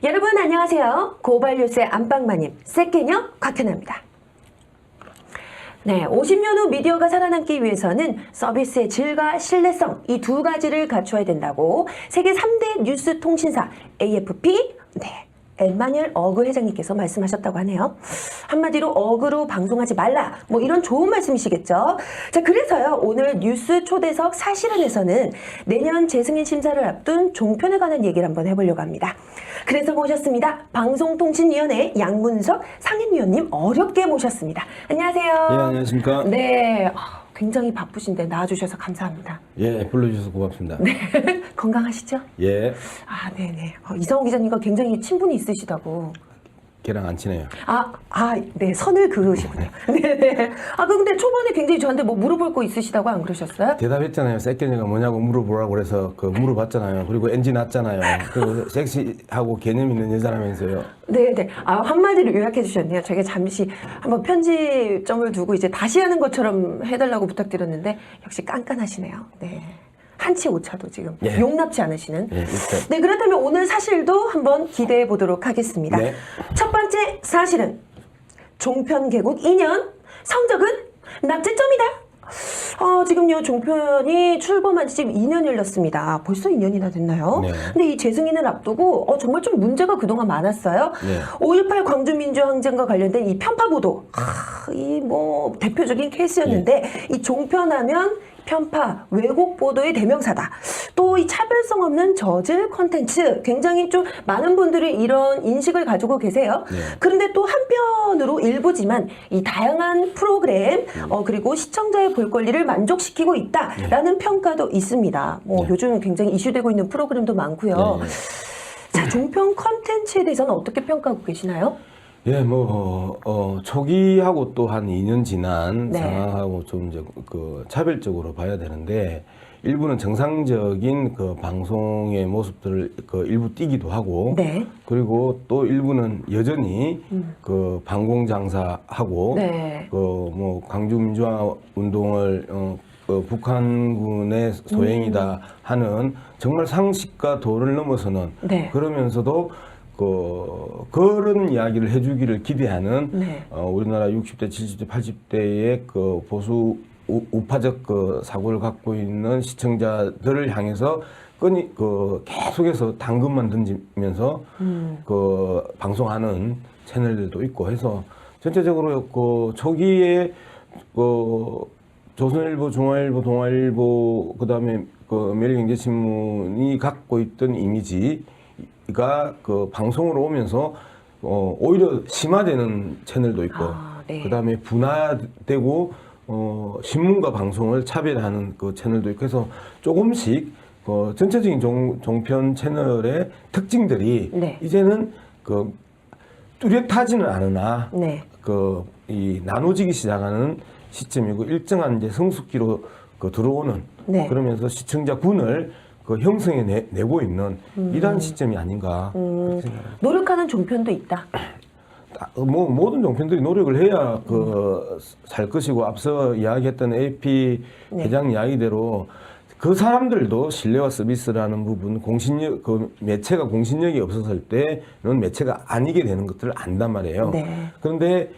여러분 안녕하세요. 고발뉴스의 안방마님 세케녀 곽현아입니다. 네, 50년 후 미디어가 살아남기 위해서는 서비스의 질과 신뢰성 이 두 가지를 갖춰야 된다고 세계 3대 뉴스 통신사 AFP 엠마뉴엘 어그 회장님께서 말씀하셨다고 하네요. 한마디로 어그로 방송하지 말라 뭐 이런 좋은 말씀이시겠죠. 자, 그래서요 오늘 뉴스 초대석 사실은에서는 내년 재승인 심사를 앞둔 종편에 관한 얘기를 한번 해보려고 합니다. 그래서 모셨습니다. 방송통신위원회 양문석 상임위원님 어렵게 모셨습니다. 안녕하세요. 예, 안녕하십니까. 네, 굉장히 바쁘신데 나와주셔서 감사합니다. 예, 불러주셔서 고맙습니다. 네, 건강하시죠? 예. 네네. 이상호 기자님과 굉장히 친분이 있으시다고. 걔랑 안 친해요. 네, 선을 그으시군요. 네네. 근데 초반에 굉장히 저한테 뭐 물어볼 거 있으시다고 안 그러셨어요? 대답했잖아요. 세케녀가 뭐냐고 물어보라고 그래서 물어봤잖아요. 그리고 엔진 났잖아요. 그 섹시하고 개념 있는 여자라면서요. 네네. 한마디로 요약해 주셨네요. 제가 잠시 한번 편집점을 두고 이제 다시 하는 것처럼 해달라고 부탁드렸는데 역시 깐깐하시네요. 네. 한치 오차도 지금 용납치 않으시는. 네, 그렇다면 오늘 사실도 한번 기대해 보도록 하겠습니다. 네. 첫 번째 사실은 종편 개국 2년 성적은 낙제점이다. 지금요 종편이 출범한 지 지금 2년이 흘렀습니다. 벌써 2년이나 됐나요? 네. 근데 이 재승인을 앞두고 정말 좀 문제가 그동안 많았어요. 네. 5.18 광주민주항쟁과 관련된 이 편파 보도, 이 뭐 대표적인 케이스였는데 이 종편하면 편파, 왜곡 보도의 대명사다. 또 이 차별성 없는 저질 콘텐츠 굉장히 좀 많은 분들이 이런 인식을 가지고 계세요. 네. 그런데 또 한편으로 일부지만 이 다양한 프로그램 그리고 시청자의 볼 권리를 만족시키고 있다라는 평가도 있습니다. 요즘 굉장히 이슈되고 있는 프로그램도 많고요. 자, 종편 콘텐츠에 대해서는 어떻게 평가하고 계시나요? 예, 초기하고 또 한 2년 지난 네. 상황하고 좀 이제 차별적으로 봐야 되는데, 일부는 정상적인 방송의 모습들을 일부 띄기도 하고, 네. 그리고 또 일부는 여전히 반공장사하고, 네. 광주 민주화 운동을 북한군의 소행이다 하는 정말 상식과 도를 넘어서는 그러면서도 그런 이야기를 해주기를 기대하는 우리나라 60대, 70대, 80대의 보수 우파적 사고를 갖고 있는 시청자들을 향해서 계속해서 당근만 던지면서 방송하는 채널들도 있고 해서 전체적으로 초기에 조선일보, 중앙일보, 동아일보 그다음에 매일경제신문이 갖고 있던 이미지가 방송으로 오면서 오히려 심화되는 채널도 있고 그다음에 분화되고 신문과 방송을 차별하는 채널도 있고 해서 조금씩 전체적인 종편 채널의 특징들이 이제는 뚜렷하지는 않으나 이 나눠지기 시작하는 시점이고 일정한 이제 성숙기로 들어오는 그러면서 시청자 군을 형성해 내고 있는 이러한 시점이 아닌가 그렇게 생각합니다. 노력하는 종편도 있다. 모든 종편들이 노력을 해야 살 것이고 앞서 이야기했던 AP 회장 이야기대로 그 사람들도 신뢰와 서비스라는 부분, 공신력, 매체가 공신력이 없었을 때는 매체가 아니게 되는 것들을 안단 말이에요. 그런데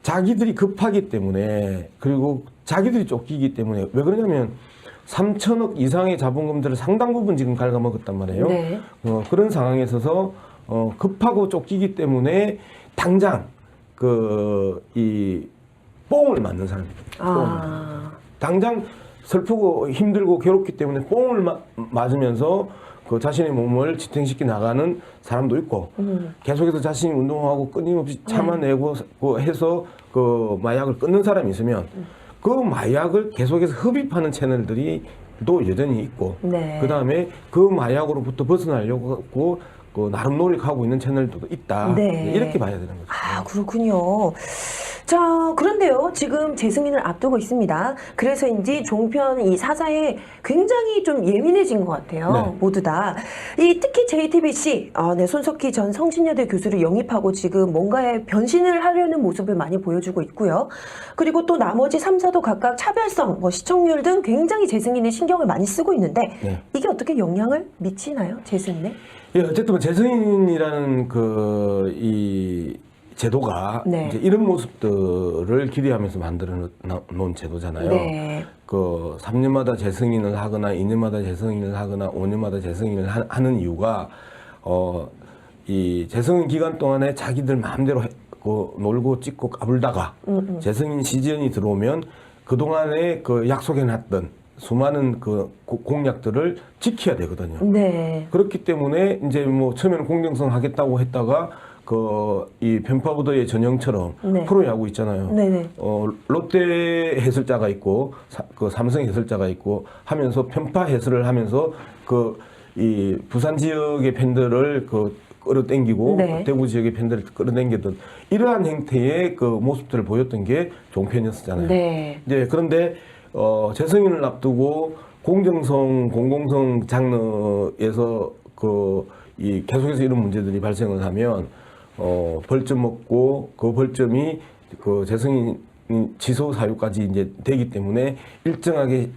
자기들이 급하기 때문에 그리고 자기들이 쫓기기 때문에 왜 그러냐면 3천억 이상의 자본금들을 상당 부분 지금 갉아먹었단 말이에요. 그런 상황에 있어서 급하고 쫓기기 때문에 당장 이 뽕을 맞는 사람입니다. 당장 슬프고 힘들고 괴롭기 때문에 뽕을 맞으면서 자신의 몸을 지탱시켜 나가는 사람도 있고 계속해서 자신이 운동하고 끊임없이 참아내고 해서 마약을 끊는 사람이 있으면 그 마약을 계속해서 흡입하는 채널들이 또 여전히 있고 그 다음에 그 마약으로부터 벗어나려고 나름 노력하고 있는 채널도 있다. 이렇게 봐야 되는 거죠. 그렇군요. 자, 그런데요, 지금 재승인을 앞두고 있습니다. 그래서인지 종편 이 사사에 굉장히 좀 예민해진 것 같아요. 네. 모두 다. 특히 JTBC, 네, 손석희 전 성신여대 교수를 영입하고 지금 뭔가에 변신을 하려는 모습을 많이 보여주고 있고요. 그리고 또 나머지 3사도 각각 차별성, 뭐 시청률 등 굉장히 재승인에 신경을 많이 쓰고 있는데 네. 이게 어떻게 영향을 미치나요, 재승인에? 예, 어쨌든 재승인이라는 이 제도가 네. 이제 이런 모습들을 기대하면서 만들어 놓은 제도잖아요. 네. 3년마다 재승인을 하거나 2년마다 재승인을 하거나 5년마다 재승인을 하는 이유가 이 재승인 기간 동안에 자기들 마음대로 놀고 찍고 까불다가 재승인 시즌이 들어오면 그동안에 약속해놨던 수많은 공약들을 지켜야 되거든요. 네. 그렇기 때문에 이제 뭐 처음에는 공정성 하겠다고 했다가 이 편파부더의 전형처럼 네. 프로야구 있잖아요. 네네. 롯데 해설자가 있고 삼성 해설자가 있고 하면서 편파 해설을 하면서 이 부산 지역의 팬들을 끌어당기고 네. 대구 지역의 팬들을 끌어당기던 이러한 행태의 모습들을 보였던 게 종편이었잖아요. 네. 네, 그런데 재승인을 앞두고 공정성, 공공성 장르에서 계속해서 이런 문제들이 발생을 하면 벌점 먹고 그 벌점이 재승인 취소 사유까지 이제 되기 때문에 일정하게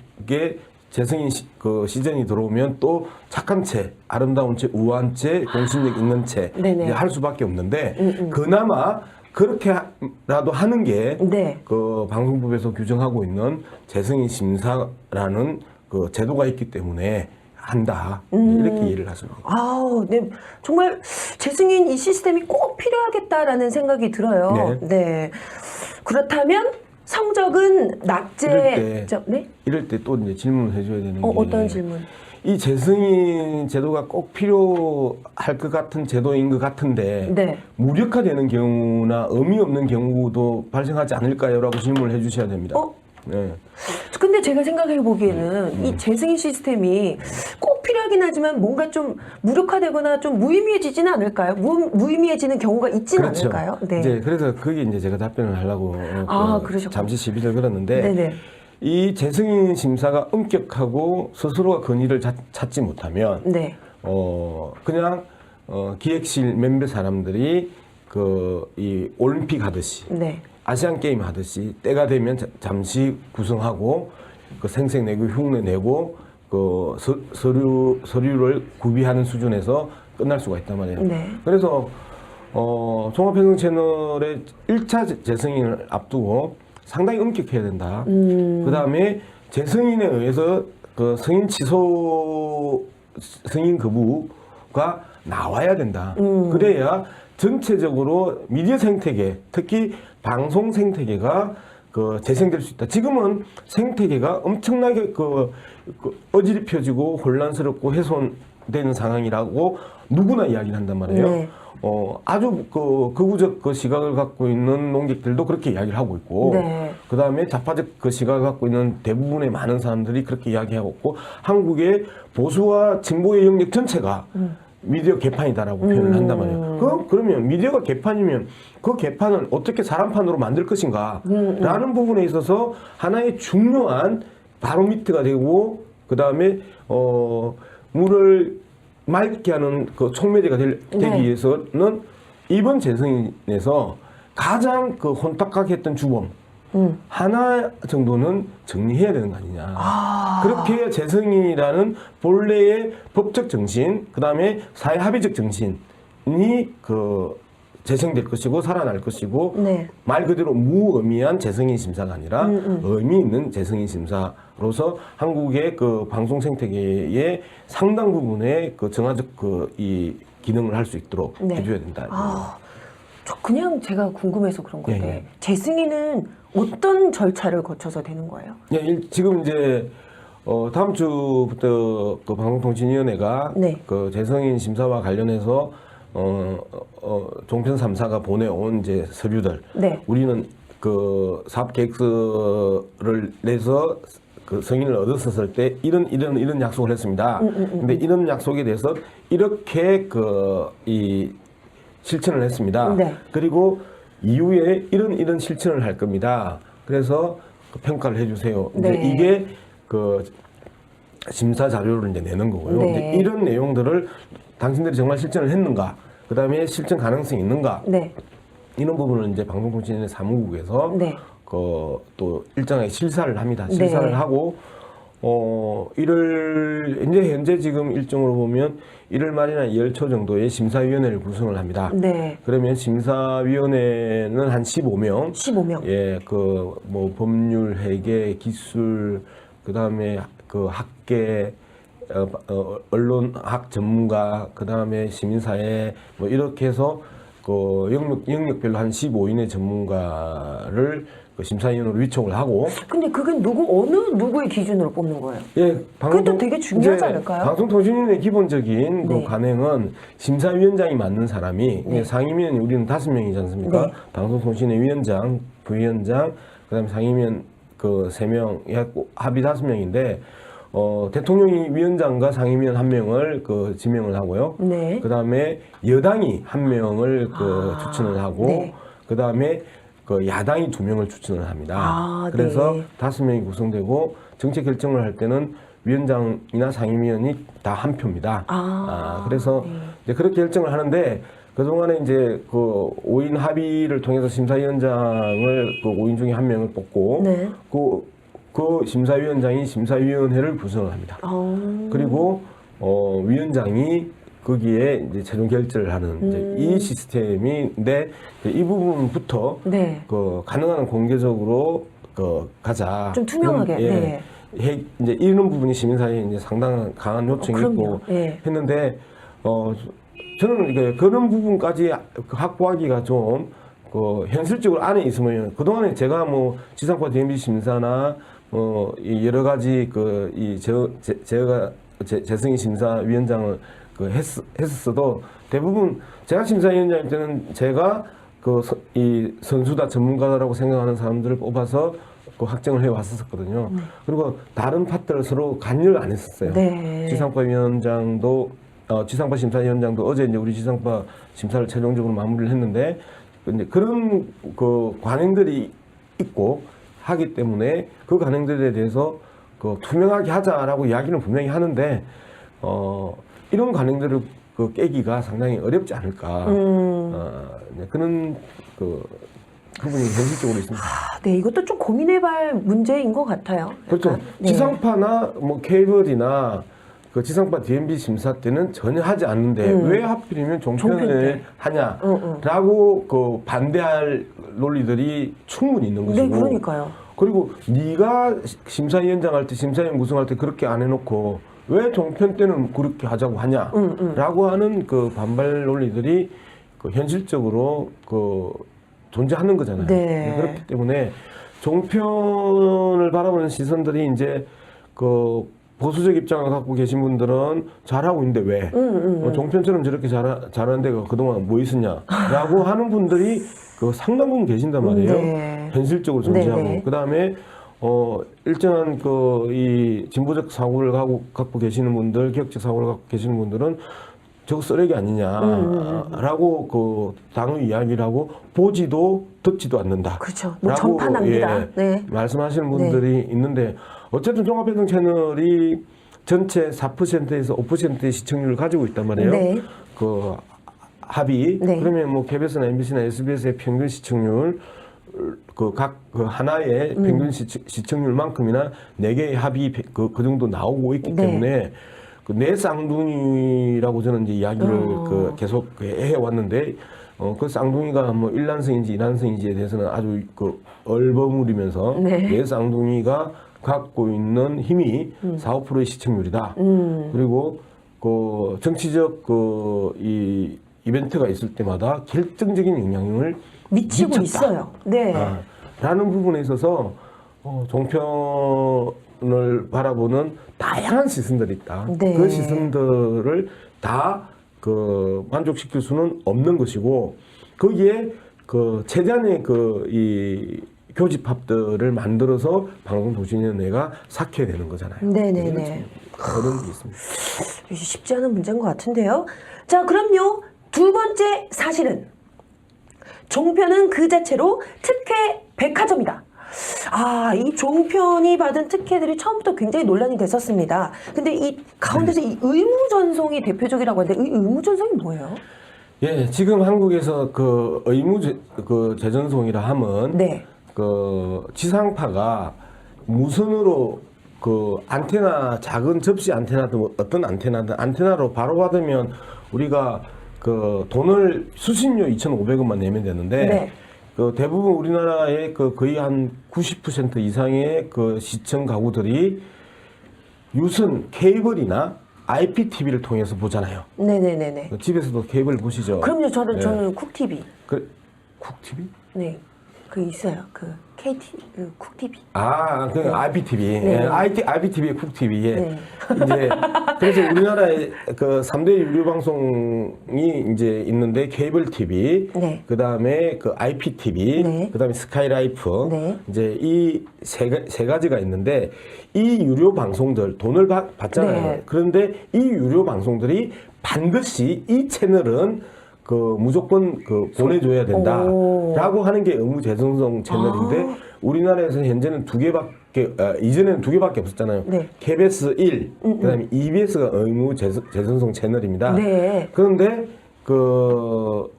재승인 시즌이 들어오면 또 착한 채, 아름다운 채, 우아한 채, 공신력 있는 채 네네. 이제 할 수밖에 없는데 그나마 그렇게라도 하는 게 네. 방송법에서 규정하고 있는 재승인 심사라는 제도가 있기 때문에 한다. 이렇게 이해를 하십니다. 아우, 네. 정말 재승인 이 시스템이 꼭 필요하겠다라는 생각이 들어요. 네. 네. 그렇다면 성적은 낙제. 네? 이럴 때 또 이제 질문을 해줘야 되는 게 어떤 질문? 이 재승인 제도가 꼭 필요할 것 같은 제도인 것 같은데 네. 무력화되는 경우나 의미 없는 경우도 발생하지 않을까요? 라고 질문을 해주셔야 됩니다. 네. 근데 제가 생각해 보기에는 이 재승인 시스템이 꼭 필요하긴 하지만 뭔가 좀 무력화되거나 좀 무의미해지지는 않을까요? 무의미해지는 경우가 있지는 그렇죠. 않을까요? 네. 이제 그래서 그게 이제 제가 답변을 하려고 그러셨구나. 잠시 시비를 걸었는데 네네. 이 재승인 심사가 엄격하고 스스로가 권위를 찾지 못하면 네. 그냥 기획실 몇몇 사람들이 이 올림픽 하듯이 네. 아시안 게임 하듯이 때가 되면 잠시 구성하고 생색 내고 흉내 내고 서류를 구비하는 수준에서 끝날 수가 있단 말이에요. 네. 그래서 종합편성 채널의 1차 재승인을 앞두고 상당히 엄격해야 된다. 그 다음에 재승인에 의해서 승인 취소, 승인 거부가 나와야 된다. 그래야 전체적으로 미디어 생태계, 특히 방송 생태계가 재생될 수 있다. 지금은 생태계가 엄청나게 어지럽혀지고 혼란스럽고 훼손되는 상황이라고 누구나 이야기를 한단 말이에요. 네. 아주 극우적 시각을 갖고 있는 논객들도 그렇게 이야기를 하고 있고, 네. 그 다음에 좌파적 시각을 갖고 있는 대부분의 많은 사람들이 그렇게 이야기하고 있고, 한국의 보수와 진보의 영역 전체가 미디어 개판이다라고 표현을 한단 말이에요. 그러면 미디어가 개판이면 그 개판을 어떻게 사람판으로 만들 것인가 라는 부분에 있어서 하나의 중요한 바로미터가 되고, 그 다음에 물을 맑게 하는 촉매제가 되기 네. 위해서는 이번 재승인에서 가장 혼탁하게 했던 주범 하나 정도는 정리해야 되는 거 아니냐. 그렇게 해야 재승인이라는 본래의 법적 정신, 그 다음에 사회합의적 정신이 재생될 것이고 살아날 것이고, 네. 말 그대로 무의미한 재승인 심사가 아니라 의미 있는 재승인 심사로서 한국의 방송 생태계의 상당 부분의 정화적 이 기능을 할 수 있도록 네. 해줘야 된다. 저 그냥 제가 궁금해서 그런 건데 예. 재승인은 어떤 절차를 거쳐서 되는 거예요? 예, 지금 이제 다음 주부터 방송통신위원회가 네. 재승인 심사와 관련해서 종편 3사가 보내온 이제 서류들, 네. 우리는 사업 계획서를 내서 승인을 얻었을 때 이런 약속을 했습니다. 근데 이런 약속에 대해서 이렇게 이 실천을 했습니다. 네. 그리고 이후에 이런 실천을 할 겁니다. 그래서 그 평가를 해주세요. 이제 네. 이게 그 심사 자료를 이제 내는 거고요. 네. 이제 이런 내용들을 당신들이 정말 실천을 했는가, 그 다음에 실천 가능성이 있는가, 네. 이런 부분을 이제 방송통신의 사무국에서 네. 또 일정하게 실사를 합니다. 실사를 네. 하고 1월 이제 현재 지금 일정으로 보면 1월 말이나 2월 초 정도에 심사위원회를 구성을 합니다. 네. 그러면 심사위원회는 한 15명. 15명. 예, 그 뭐 법률, 회계, 기술, 그다음에 그 학계, 언론학 전문가, 그다음에 시민사회 뭐 이렇게 해서 그 영역별로 한 15인의 전문가를 그 심사위원으로 위촉을 하고. 근데 그게 어느 누구의 기준으로 뽑는 거예요? 예, 그것도 되게 중요하지 이제 않을까요? 방송통신위원회 기본적인 네. 그 관행은 심사위원장이 맡는 사람이 네. 상임위원이 우리는 5명이지 않습니까? 네. 방송통신의 위원장, 부위원장, 그다음에 상임위원 그 3명 해갖고 합의 5명인데 대통령이 위원장과 상임위원 1명을 그 지명을 하고요. 네. 그다음에 여당이 1명을 그 추천을 하고 네. 그다음에 그 야당이 2명을 추천을 합니다. 아, 그래서 네. 5명이 구성되고 정책 결정을 할 때는 위원장이나 상임위원이 다 한 표입니다. 그래서 이제 그렇게 결정을 하는데 그동안에 이제 그 5인 합의를 통해서 심사위원장을 그 5인 중에 1명을 뽑고 네. 그 심사위원장이 심사위원회를 구성을 합니다. 그리고 위원장이 거기에 이제 최종 결정을 하는 이제 이 시스템인데 이 부분부터 네. 그 가능한 공개적으로 그 가자. 좀 투명하게. 예. 이제 이런 부분이 시민사회에 이제 상당한 강한 요청이 그럼요. 있고 예. 했는데 저는 이게 그런 부분까지 확보하기가 좀 그 현실적으로 안에 있으면 그동안에 제가 뭐 지상파 DMB 심사나 이 여러 가지 제가 재승인 심사위원장을 했었어도 대부분 제가 심사위원장일 때는 제가 이 선수다 전문가라고 생각하는 사람들을 뽑아서 그 확정을 해 왔었거든요. 그리고 다른 파트를 서로 간여를 안 했었어요. 네. 지상파 심사위원장도 어제 이제 우리 지상파 심사를 최종적으로 마무리를 했는데 이제 그런 그 관행들이 있고 하기 때문에 그 관행들에 대해서 그 투명하게 하자라고 이야기는 분명히 하는데 이런 관행들을 그 깨기가 상당히 어렵지 않을까. 그런 그 부분이 현실적으로 있습니다. 네, 이것도 좀 고민해볼 문제인 것 같아요. 그렇죠. 약간. 네. 지상파나 뭐 케이블이나 그 지상파 DMB 심사 때는 전혀 하지 않는데 왜 하필이면 종편 종편을 때. 하냐라고 그 반대할 논리들이 충분히 있는 것이고. 네, 그러니까요. 그리고 네가 심사위원장 할 때 심사위원 구성할 때 그렇게 안 해놓고 왜 종편 때는 그렇게 하자고 하냐라고 하는 그 반발 논리들이 그 현실적으로 그 존재하는 거잖아요. 네. 그렇기 때문에 종편을 바라보는 시선들이 이제 그 보수적 입장을 갖고 계신 분들은 잘하고 있는데 왜 종편처럼 저렇게 잘하는 데가 그동안 뭐 있었냐라고 하는 분들이 그 상당 부분 계신단 말이에요. 네. 현실적으로 존재하고. 네. 그다음에 일정한 이 진보적 사고를 갖고 계시는 분들, 개혁적 사고를 갖고 계시는 분들은 저거 쓰레기 아니냐라고 그 당의 이야기를 하고 보지도 듣지도 않는다. 그렇죠. 뭐 전파납니다. 예, 네. 말씀하시는 분들이 있는데 어쨌든 종합방송 채널이 전체 4%에서 5%의 시청률을 가지고 있단 말이에요. 네. 그 합의. 네. 그러면 뭐 KBS나 MBC나 SBS의 평균 시청률 각 하나의 평균 시청률만큼이나 4개의 합의 그 정도 나오고 있기 네. 때문에 내 쌍둥이라고 저는 이제 이야기를 계속 해왔는데 그 쌍둥이가 뭐 1난성인지 2난성인지에 대해서는 아주 얼버무리면서 네. 내 쌍둥이가 갖고 있는 힘이 4~5%의 시청률이다. 그리고 그 정치적 이 이벤트가 있을 때마다 결정적인 영향을 미치고 미쳤다. 있어요. 네. 라는 부분에 있어서 종편을 바라보는 다양한 시선들이 있다. 네. 그 시선들을 다 만족시킬 수는 없는 것이고 거기에 최대한의 이 교집합들을 만들어서 방송통신위원회가 삭혀야 되는 거잖아요. 네네네. 그런 게 있습니다. 쉽지 않은 문제인 것 같은데요. 자, 그럼요. 두 번째 사실은 종편은 그 자체로 특혜 백화점이다. 아, 이 종편이 받은 특혜들이 처음부터 굉장히 논란이 됐었습니다. 근데 이 가운데서 이 의무전송이 대표적이라고 하는데 이 의무전송이 뭐예요? 예, 지금 한국에서 그 그 재전송이라 하면 네. 그 지상파가 무선으로 그 안테나 작은 접시 안테나든 어떤 안테나든 안테나로 바로 받으면 우리가 그 돈을 수신료 2,500원만 내면 되는데 네. 그 대부분 우리나라의 그 거의 한 90% 이상의 그 시청 가구들이 유선 케이블이나 IPTV를 통해서 보잖아요. 네네네네. 집에서도 케이블 보시죠? 그럼요. 저는 쿡TV. 쿡TV? 네. 그 있어요. 그 KT, 그 쿡TV. 그 IPTV. 네. 예, IPTV의 쿡TV. 예. 네. 이제, 그래서 우리나라에 그 3대 유료방송이 이제 있는데 케이블 TV, 네. 그 다음에 그 IPTV, 네. 그 다음에 스카이라이프. 네. 이제 이 세 가지가 있는데 이 유료 방송들 돈을 받잖아요. 네. 그런데 이 유료 방송들이 반드시 이 채널은 그 무조건 그 보내줘야 된다라고 하는 게 의무 재전송 채널인데 우리나라에서 현재는 이전에는 두 개밖에 없었잖아요. 네. KBS 1, 그다음에 EBS가 의무 재전송 채널입니다. 네. 그런데 그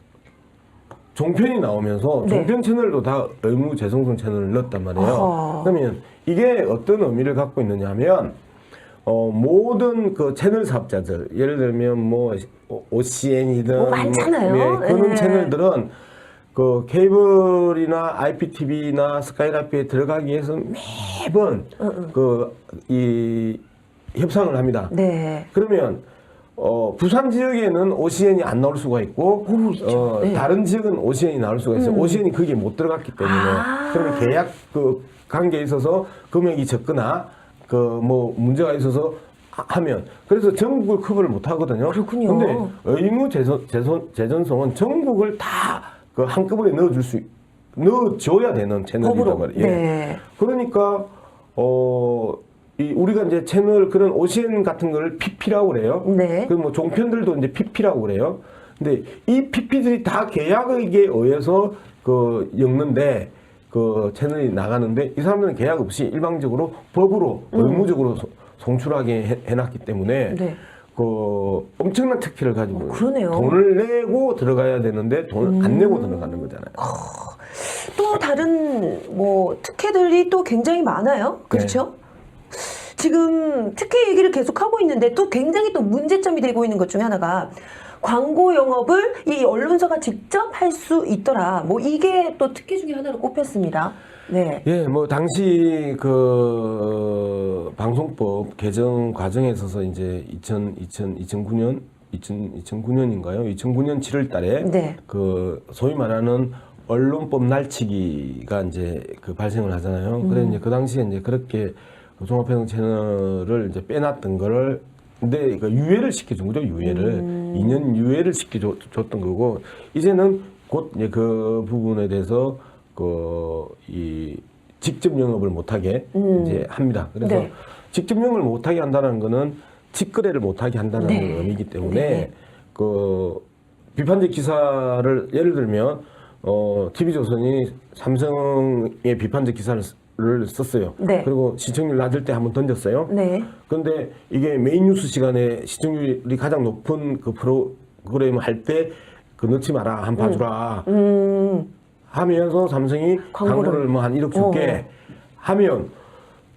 종편이 나오면서 네. 종편 채널도 다 의무 재송송 채널을 넣었단 말이에요. 어허. 그러면 이게 어떤 의미를 갖고 있느냐 하면 모든 그 채널 사업자들 예를 들면 뭐 OCN이든 뭐 많잖아요. 그런 네. 채널들은 그 케이블이나 IPTV나 스카이라이프에 들어가기 위해서 매번 이 협상을 합니다. 네. 그러면 부산 지역에는 OCN이 안 나올 수가 있고 네. 다른 지역은 OCN이 나올 수가 있어요. OCN이 거기에 못 들어갔기 때문에 그러면 계약 그 관계에 있어서 금액이 적거나 그 뭐 문제가 있어서 하면 그래서 전국을 커버를 못 하거든요. 그렇군요. 근데 의무 재전송은 전국을 다 그 한꺼번에 넣어줘야 되는 채널이란 말이에요. 네. 그러니까 우리가 이제 채널 그런 OCN 같은 걸 PP라고 그래요. 네. 그 뭐 종편들도 이제 PP라고 그래요. 근데 이 PP들이 다 계약에 의해서 그 엮는데 그 채널이 나가는데 이 사람들은 계약 없이 일방적으로 법으로 의무적으로 송출하게 해놨기 때문에 네. 그 엄청난 특혜를 가지고 그러네요. 돈을 내고 들어가야 되는데 돈을 안 내고 들어가는 거잖아요. 또 다른 뭐 특혜들이 또 굉장히 많아요. 그렇죠? 지금 특혜 얘기를 계속 하고 있는데 또 굉장히 또 문제점이 되고 있는 것 중에 하나가 광고 영업을 이 언론사가 직접 할 수 있더라. 뭐 이게 또 특혜 중에 하나로 꼽혔습니다. 네. 예, 뭐 당시 그 방송법 개정 과정에 있어서 이제 2009년인가요? 2009년 7월 달에 네. 그 소위 말하는 언론법 날치기가 이제 그 발생을 하잖아요. 그래 이제 그 당시에 이제 그렇게 종합방송 채널을 이제 빼놨던 거를 근데 그 유예를 시켜준 거죠. 유예를 2년 유예를 시켜줬던 거고 이제는 곧 이제 그 부분에 대해서 이 직접 영업을 못하게 이제 합니다. 그래서 네. 직접 영업을 못하게 한다는 거는 직거래를 못하게 한다는 네. 의미이기 때문에 네. 그 비판적 기사를 예를 들면 TV조선이 삼성의 비판적 기사를 썼어요. 네. 그리고 시청률 낮을 때 한번 던졌어요. 네. 그런데 이게 메인 뉴스 시간에 시청률이 가장 높은 그 프로그램을 할 때 그 넣지 마라, 한 봐주라 하면서 삼성이 광고를 뭐 한 1억 줄게 하면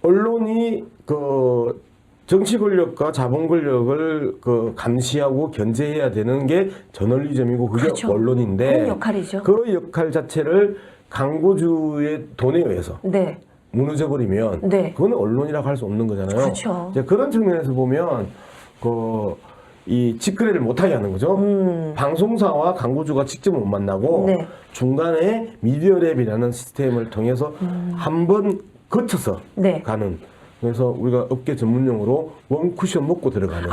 언론이 그 정치 권력과 자본 권력을 그 감시하고 견제해야 되는 게 저널리즘이고 그게 그렇죠. 언론인데 그런 역할이죠. 그 역할 자체를 광고주의 돈에 의해서 네. 무너져 버리면 네. 그건 언론이라고 할 수 없는 거잖아요. 그렇죠. 이제 그런 측면에서 보면 이 직거래를 못하게 하는 거죠. 방송사와 광고주가 직접 못 만나고 네. 중간에 미디어랩이라는 시스템을 통해서 한번 거쳐서 네. 가는. 그래서 우리가 업계 전문용어로 원 쿠션 먹고 들어가는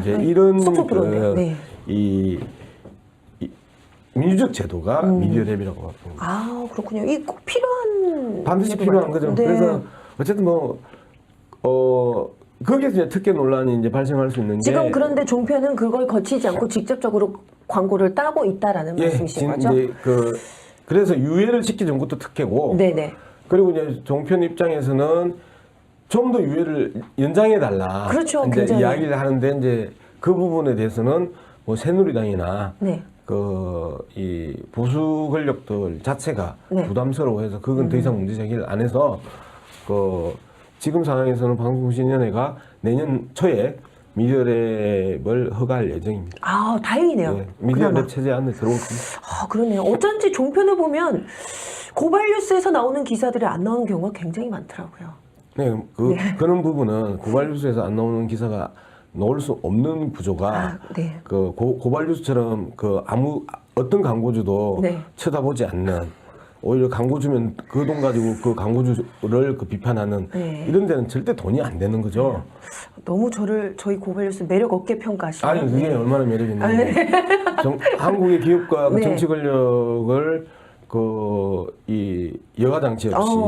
이제 네. 이런 쏙쏙 들어오네요. 네. 이 민주적 제도가 미디어랩이라고 합니다. 아, 그렇군요. 이 꼭 필요한 반드시 제도 필요한 같아요. 거죠. 네. 그래서 어쨌든 거기에서 이제 특혜 논란이 이제 발생할 수 있는 게 지금 그런데 종편은 그걸 거치지 않고 직접적으로 광고를 따고 있다라는 말씀이신 거죠? 이제 그래서 유예를 시키는 것도 특혜고 네네. 그리고 이제 종편 입장에서는 좀 더 유예를 연장해 달라. 그렇죠. 이제 굉장히. 이야기를 하는데 이제 그 부분에 대해서는 뭐 새누리당이나 네. 이 보수 권력들 자체가 네. 부담스러워해서 그건 더 이상 문제 제기를 안 해서 지금 상황에서는 방송통신위원회가 내년 초에 미디어랩을 허가할 예정입니다. 아, 다행이네요. 네, 그나마. 미디어랩 체제 안에 들어올 겁니다. 아, 그러네요. 어쩐지 종편을 보면 고발뉴스에서 나오는 기사들이 안 나오는 경우가 굉장히 많더라고요. 네, 그런 부분은 고발뉴스에서 안 나오는 기사가 나올 수 없는 구조가 네. 고발뉴스처럼 어떤 광고주도 네. 쳐다보지 않는 오히려 광고 주면 그 돈 가지고 그 광고주를 비판하는 네. 이런 데는 절대 돈이 안 되는 거죠. 너무 저희 고발뉴스 매력 없게 평가하시네요. 아니 그게 얼마나 매력이 있는데 한국의 기업과 그 네. 정치 권력을 이 여가 장치 없이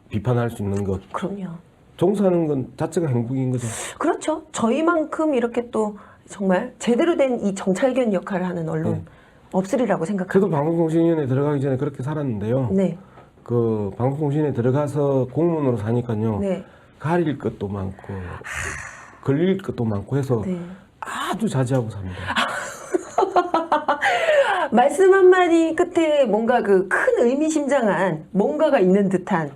비판할 수 있는 것 그럼요. 종사하는 건 자체가 행복인 거죠. 그렇죠. 저희만큼 이렇게 또 정말 제대로 된 이 정찰견 역할을 하는 언론 네. 없으리라고 생각합니다. 저도 방송통신위원회 들어가기 전에 그렇게 살았는데요. 네. 방송통신에 들어가서 공무원으로 사니까요. 네. 가릴 것도 많고 걸릴 것도 많고 해서 네. 아주 자제하고 삽니다. 말씀 한마디 끝에 뭔가 그 큰 의미심장한 뭔가가 있는 듯한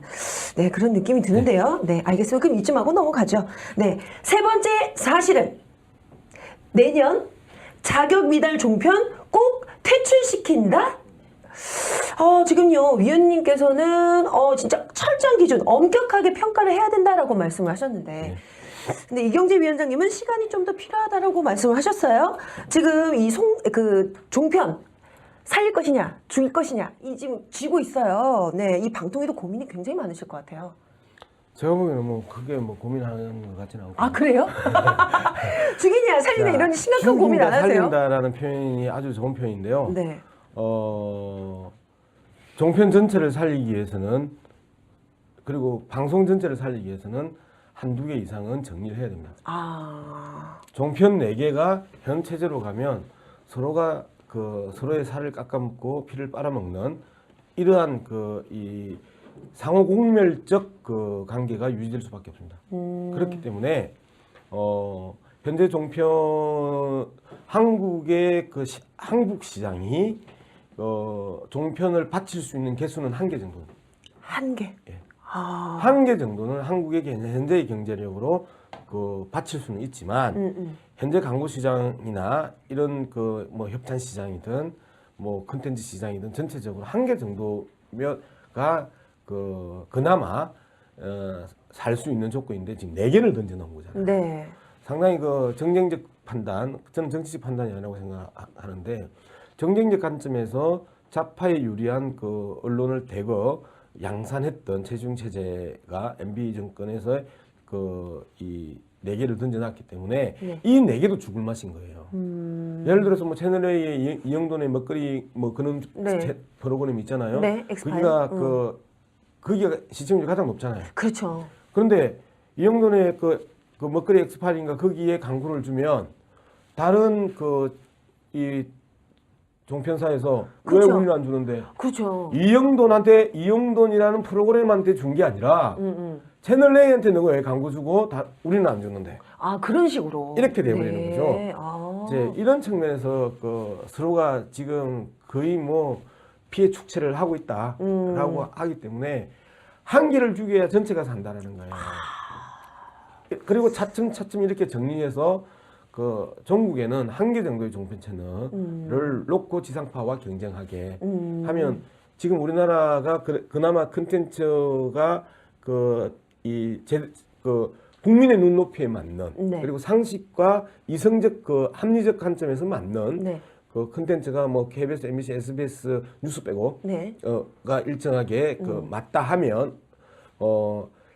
네, 그런 느낌이 드는데요. 네, 알겠습니다. 그럼 이쯤 하고 넘어가죠. 네, 세 번째 사실은 내년 자격 미달 종편 꼭 퇴출시킨다? 지금요, 위원님께서는 진짜 철저한 기준, 엄격하게 평가를 해야 된다라고 말씀을 하셨는데 네. 근데 이경재 위원장님은 시간이 좀 더 필요하다라고 말씀을 하셨어요. 지금 종편 살릴 것이냐, 죽일 것이냐, 지금 쥐고 있어요. 네, 이 방통위도 고민이 굉장히 많으실 것 같아요. 제가 보기에는 그게 고민하는 것 같지는 않고. 아, 그래요? 죽이냐, 살리냐 이런 심각한 고민 안 하세요? 살린다라는 표현이 아주 좋은 표현인데요. 네. 종편 전체를 살리기 위해서는 그리고 방송 전체를 살리기 위해서는 한두 개 이상은 정리를 해야 됩니다. 종편 4개가 현 체제로 가면 서로가 서로의 살을 깎아먹고 피를 빨아먹는 이러한 이 상호 공멸적 관계가 유지될 수밖에 없습니다. 그렇기 때문에 현재 한국의 한국 시장이 종편을 바칠 수 있는 개수는 1개 정도입니다. 1개. 예. 1개 정도는 한국의 현재의 경제력으로 바칠 수는 있지만 현재 광고 시장이나 이런 협찬 시장이든 컨텐츠 시장이든 전체적으로 1개 정도가 그나마 살 수 있는 조건인데 지금 4개를 던져놓은 거잖아요. 네. 상당히 정쟁적 판단, 저는 정치적 판단이 아니라고 생각하는데 정쟁적 관점에서 좌파에 유리한 언론을 대거 양산했던 체중 체제가 MB 정권에서 이 4개를 던져놨기 때문에 네. 이 4개도 죽을 맛인 거예요. 예를 들어서 채널A의 이영돈의 먹거리 그런 네. 프로그램 있잖아요. 네, 엑스파일. 거기가 시청률이 가장 높잖아요. 그렇죠. 그런데 이영돈의 먹거리 엑스파일인가 거기에 광고를 주면 다른 이 종편사에서 그렇죠. 왜 우리는 안 주는데? 그렇죠. 이영돈이라는 프로그램한테 준 게 아니라 채널 A한테 너가 왜 광고 주고 우리는 안 주는데? 그런 식으로 이렇게 돼버리는 거죠. 이제 이런 측면에서 서로가 지금 거의 피해 축제를 하고 있다라고 하기 때문에 한 개를 죽여야 전체가 산다라는 거예요. 그리고 차츰 이렇게 정리해서 전국에는 1개 정도의 종편 채널을 놓고 지상파와 경쟁하게 하면 지금 우리나라가 그나마 컨텐츠가 국민의 눈높이에 맞는 네. 그리고 상식과 이성적 합리적 관점에서 맞는 네. 컨텐츠가 KBS, MBC, SBS 뉴스 빼고 네. 가 일정하게 맞다 하면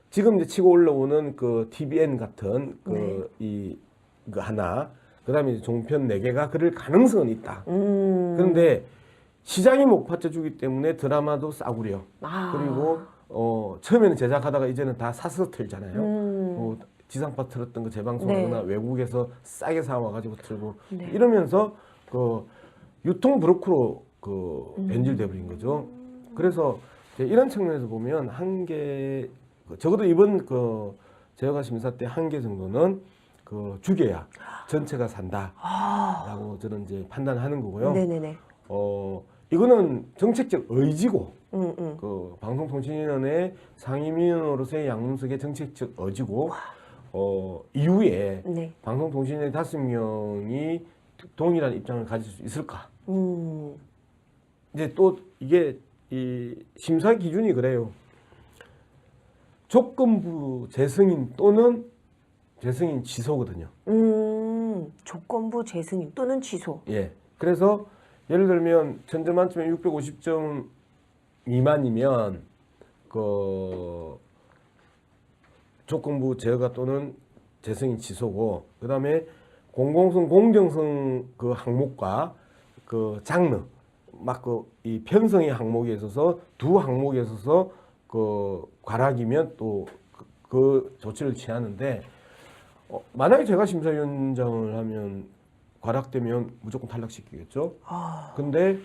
지금 이제 치고 올라오는 TVN 같은 하나 그다음에 종편 4개가 그럴 가능성은 있다. 그런데 시장이 못 받쳐주기 때문에 드라마도 싸구려. 그리고 처음에는 제작하다가 이제는 다 사서 틀잖아요. 지상파 틀었던 거 재방송하거나 외국에서 싸게 사와가지고 틀고 이러면서 유통 브로커로 변질돼 버린 거죠. 그래서 이제 이런 측면에서 보면 한계 적어도 이번 제어가 심사 때 한계 정도는 죽여야 전체가 산다라고 저는 이제 판단하는 거고요. 네네네. 이거는 정책적 의지고 방송통신위원회 상임위원으로서의 양문석의 정책적 의지고 이후에 네. 방송통신위원회 5명이 동일한 입장을 가질 수 있을까? 이제 또 이게 이 심사 기준이 그래요. 조건부 재승인 또는 재승인 취소거든요. 조건부 재승인 또는 취소. 예. 그래서 예를 들면 천점 만점에 650점 미만이면 조건부 제어가 또는 재승인 취소고, 그다음에 공공성 공정성 항목과 장르 막 이 편성의 항목에 있어서 두 항목에 있어서 과락이면 또 그 조치를 취하는데, 만약에 제가 심사위원장을 하면 과락되면 무조건 탈락시키겠죠. 근데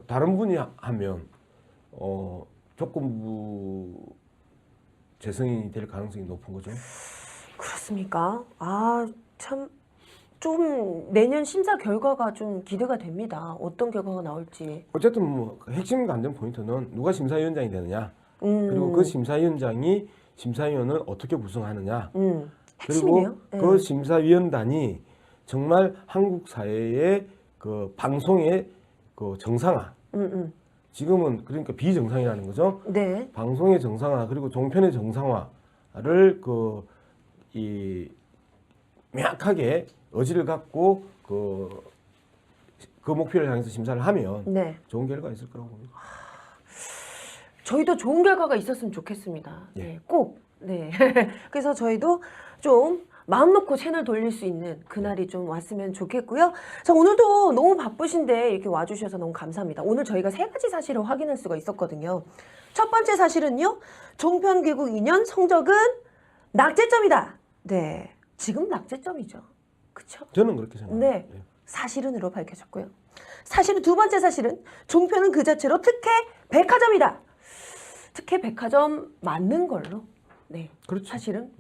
다른 분이 하면 조건부 재승인이 될 가능성이 높은 거죠. 그렇습니까? 참 좀 내년 심사 결과가 좀 기대가 됩니다. 어떤 결과가 나올지. 어쨌든 뭐 핵심 관전 포인트는 누가 심사위원장이 되느냐, 그리고 그 심사위원장이 심사위원을 어떻게 구성하느냐, 핵심이네요. 그리고 그 심사위원단이 정말 한국 사회의 방송의 정상화, 지금은 그러니까 비정상이라는 거죠. 네. 방송의 정상화 그리고 종편의 정상화를 명확하게 의지를 갖고 그 목표를 향해서 심사를 하면 네. 좋은 결과가 있을 거라고 봅니다. 저희도 좋은 결과가 있었으면 좋겠습니다. 예. 네, 꼭. 네. 그래서 저희도 좀 마음 놓고 채널 돌릴 수 있는 그날이 좀 왔으면 좋겠고요. 자, 오늘도 너무 바쁘신데 이렇게 와주셔서 너무 감사합니다. 오늘 저희가 3가지 사실을 확인할 수가 있었거든요. 첫 번째 사실은요, 종편개국 2년 성적은 낙제점이다. 네, 지금 낙제점이죠. 그렇죠? 저는 그렇게 생각합니다. 네, 사실은으로 밝혀졌고요. 사실은 두 번째 사실은 종편은 그 자체로 특혜 백화점이다. 특혜 백화점 맞는 걸로. 네, 그렇죠. 사실은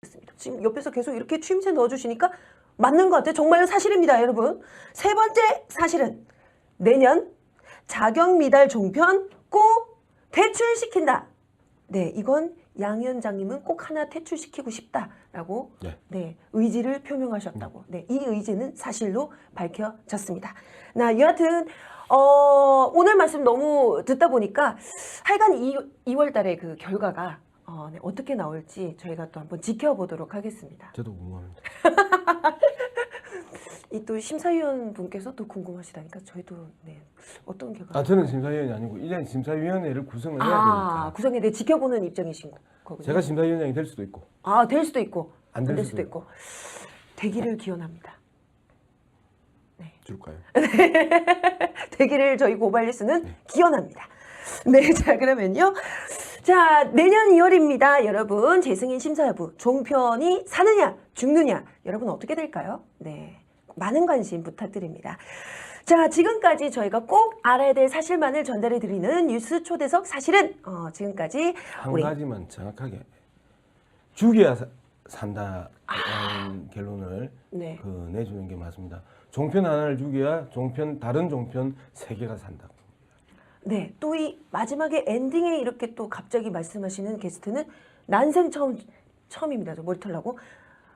그렇습니다. 지금 옆에서 계속 이렇게 추임새 넣어주시니까 맞는 것 같아요. 정말 사실입니다, 여러분. 세 번째 사실은 내년 자격 미달 종편 꼭 퇴출시킨다. 네, 이건 양 위원장님은 꼭 하나 퇴출시키고 싶다라고 네, 의지를 표명하셨다고. 네, 이 의지는 사실로 밝혀졌습니다. 여하튼 오늘 말씀 너무 듣다 보니까 하여간 2월 달에 그 결과가 네, 어떻게 나올지 저희가 또 한번 지켜보도록 하겠습니다. 저도 궁금합니다. 이 또 심사위원 분께서 또 궁금하시다니까 저희도 네, 어떤 결과? 저는 심사위원이 아니고 이제 심사위원회를 구성을 해야 되니까. 구성에 대해 지켜보는 입장이신 거군요. 제가 심사위원장이 될 수도 있고. 될 수도 있고 안 될 수도 있고. 되기를 기원합니다. 줄까요? 되기를 저희 고발뉴스는 기원합니다. 네, 자 그러면요. 자, 내년 2월입니다. 여러분, 재승인 심사 여부, 종편이 사느냐, 죽느냐, 여러분 어떻게 될까요? 네, 많은 관심 부탁드립니다. 자, 지금까지 저희가 꼭 알아야 될 사실만을 전달해 드리는 뉴스 초대석 사실은 지금까지 한 가지만 정확하게 죽여야 산다라는 결론을 내주는 게 맞습니다. 종편 하나를 죽여야 다른 종편 3개가 산다. 네, 또 이 마지막에 엔딩에 이렇게 또 갑자기 말씀하시는 게스트는 난생 처음입니다. 저 머리 털라고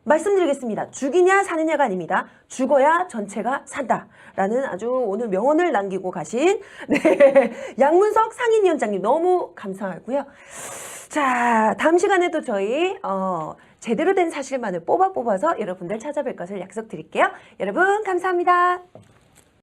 말씀드리겠습니다. 죽이냐 사느냐가 아닙니다. 죽어야 전체가 산다라는 아주 오늘 명언을 남기고 가신 양문석 상임위원장님 너무 감사하고요. 자, 다음 시간에도 저희 제대로 된 사실만을 뽑아서 여러분들 찾아뵐 것을 약속드릴게요. 여러분 감사합니다.